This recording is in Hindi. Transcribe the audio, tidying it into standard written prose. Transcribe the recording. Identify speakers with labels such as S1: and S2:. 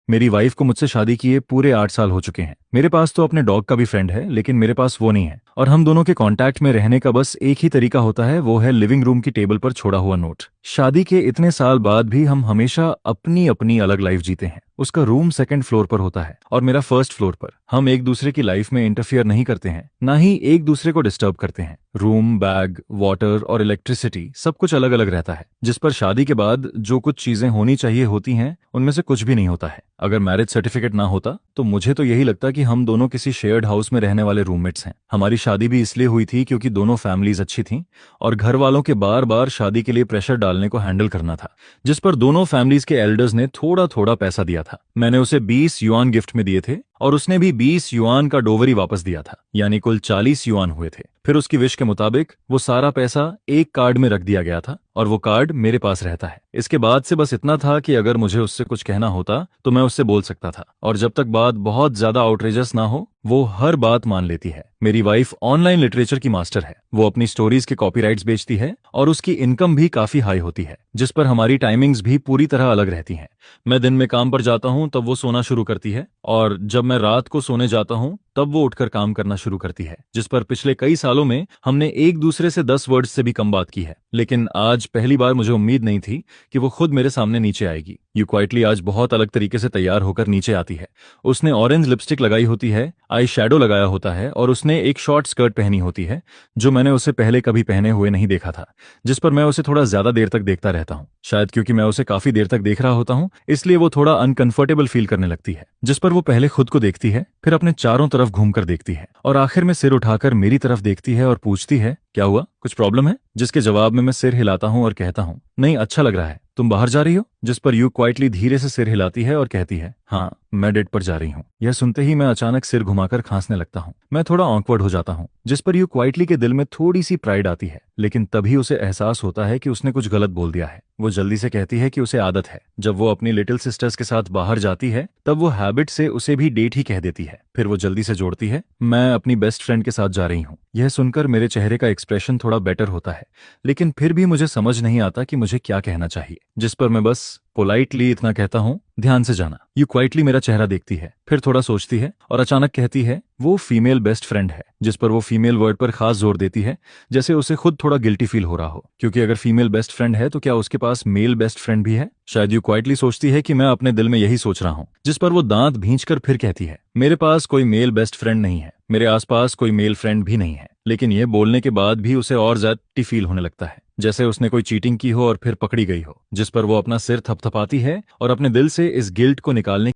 S1: मेरी वाइफ को मुझसे शादी किए पूरे 8 साल हो चुके हैं। मेरे पास तो अपने डॉग का भी फ्रेंड है, लेकिन मेरे पास वो नहीं है। और हम दोनों के कांटेक्ट में रहने का बस एक ही तरीका होता है, वो है लिविंग रूम की टेबल पर छोड़ा हुआ नोट। शादी के इतने साल बाद भी हम हमेशा अपनी अपनी अलग लाइफ जीते हैं। उसका रूम सेकंड फ्लोर पर होता है और मेरा फर्स्ट फ्लोर पर। हम एक दूसरे की लाइफ में इंटरफियर नहीं करते हैं, ना ही एक दूसरे को डिस्टर्ब करते हैं। रूम, बैग, वाटर और इलेक्ट्रिसिटी सब कुछ अलग अलग रहता है, जिस पर शादी के बाद जो कुछ चीजें होनी चाहिए होती हैं, उनमें से कुछ भी नहीं होता है। अगर मैरिज सर्टिफिकेट ना होता तो मुझे तो यही लगता कि हम दोनों किसी शेयर्ड हाउस में रहने वाले रूममेट्स हैं। हमारी शादी भी इसलिए हुई थी क्योंकि दोनों फैमिलीज अच्छी थीं और घर वालों के बार बार शादी के लिए प्रेशर डालने को हैंडल करना था, जिस पर दोनों फैमिलीज के एल्डर्स ने थोड़ा थोड़ा पैसा दिया था। मैंने उसे 20 युआन गिफ्ट में दिए थे और उसने भी 20 युआन का डोवरी वापस दिया था, यानी कुल 40 युआन हुए थे। फिर उसकी विश के मुताबिक वो सारा पैसा एक कार्ड में रख दिया गया था और वो कार्ड मेरे पास रहता है। इसके बाद से बस इतना था कि अगर मुझे उससे कुछ कहना होता तो मैं उससे बोल सकता था, और जब तक बात बहुत ज्यादा आउटरेजस ना हो वो हर बात मान लेती है। मेरी वाइफ ऑनलाइन लिटरेचर की मास्टर है। वो अपनी स्टोरीज के कॉपीराइट्स बेचती है और उसकी इनकम भी काफी हाई होती है, जिस पर हमारी टाइमिंग्स भी पूरी तरह अलग रहती हैं। मैं दिन में काम पर जाता हूँ तब वो सोना शुरू करती है, और जब मैं रात को सोने जाता हूँ तब वो उठकर काम करना शुरू करती है, जिस पर पिछले कई सालों में हमने एक दूसरे से 10 वर्ड्स से भी कम बात की है। लेकिन आज पहली बार मुझे उम्मीद नहीं थी कि वो खुद मेरे सामने नीचे आएगी। यू क्वाइटली आज बहुत अलग तरीके से तैयार होकर नीचे आती है। उसने ऑरेंज लिपस्टिक लगाई होती है, आई शैडो लगाया होता है और उसने एक शॉर्ट स्कर्ट पहनी होती है जो मैंने उसे पहले कभी पहने हुए नहीं देखा था, जिस पर मैं उसे थोड़ा ज्यादा देर तक देखता रहता हूँ। शायद क्योंकि मैं उसे काफी देर तक देख रहा होता हूँ, इसलिए वो थोड़ा अनकंफर्टेबल फील करने लगती है, जिस पर वो पहले खुद को देखती है, फिर अपने चारों तरफ घूमकर देखती है और आखिर में सिर उठाकर मेरी तरफ देखती है और पूछती है, क्या हुआ, कुछ प्रॉब्लम है? जिसके जवाब में मैं सिर हिलाता हूँ और कहता हूँ, नहीं, अच्छा लग रहा है, तुम बाहर जा रही हो? जिस पर यू क्वाइटली धीरे से सिर हिलाती है और कहती है, हाँ, मैं डेट पर जा रही हूँ। यह सुनते ही मैं अचानक सिर घुमाकर खांसने लगता हूँ। मैं थोड़ा ऑकवर्ड हो जाता हूँ, जिस पर यू क्वाइटली के दिल में थोड़ी सी प्राइड आती है, लेकिन तभी उसे एहसास होता है कि उसने कुछ गलत बोल दिया है। वो जल्दी से कहती है कि उसे आदत है, जब वो अपनी लिटिल सिस्टर्स के साथ बाहर जाती है तब वो हैबिट से उसे भी डेट ही कह देती है। फिर वो जल्दी से जोड़ती है, मैं अपनी बेस्ट फ्रेंड के साथ जा रही हूँ। यह सुनकर मेरे चेहरे का एक्सप्रेशन थोड़ा बेटर होता है, लेकिन फिर भी मुझे समझ नहीं आता कि मुझे क्या कहना चाहिए, जिस पर मैं बस पोलाइटली इतना कहता हूँ, ध्यान से जाना। यू क्वाइटली मेरा चेहरा देखती है, फिर थोड़ा सोचती है और अचानक कहती है, वो फीमेल बेस्ट फ्रेंड है, जिस पर वो फीमेल वर्ड पर खास जोर देती है, जैसे उसे खुद थोड़ा गिल्टी फील हो रहा हो, क्योंकि अगर फीमेल बेस्ट फ्रेंड है तो क्या उसके पास मेल बेस्ट फ्रेंड भी है? शायद यू क्वाइटली सोचती है कि मैं अपने दिल में यही सोच रहा हूँ, जिस पर वो दांत भींचकर फिर कहती है, मेरे पास कोई मेल बेस्ट फ्रेंड नहीं है, मेरे आसपास कोई मेल फ्रेंड भी नहीं है। लेकिन ये बोलने के बाद भी उसे और ज्यादा फील होने लगता है, जैसे उसने कोई चीटिंग की हो और फिर पकड़ी गई हो, जिस पर वो अपना सिर थपथपाती है और अपने दिल से इस गिल्ट को निकालने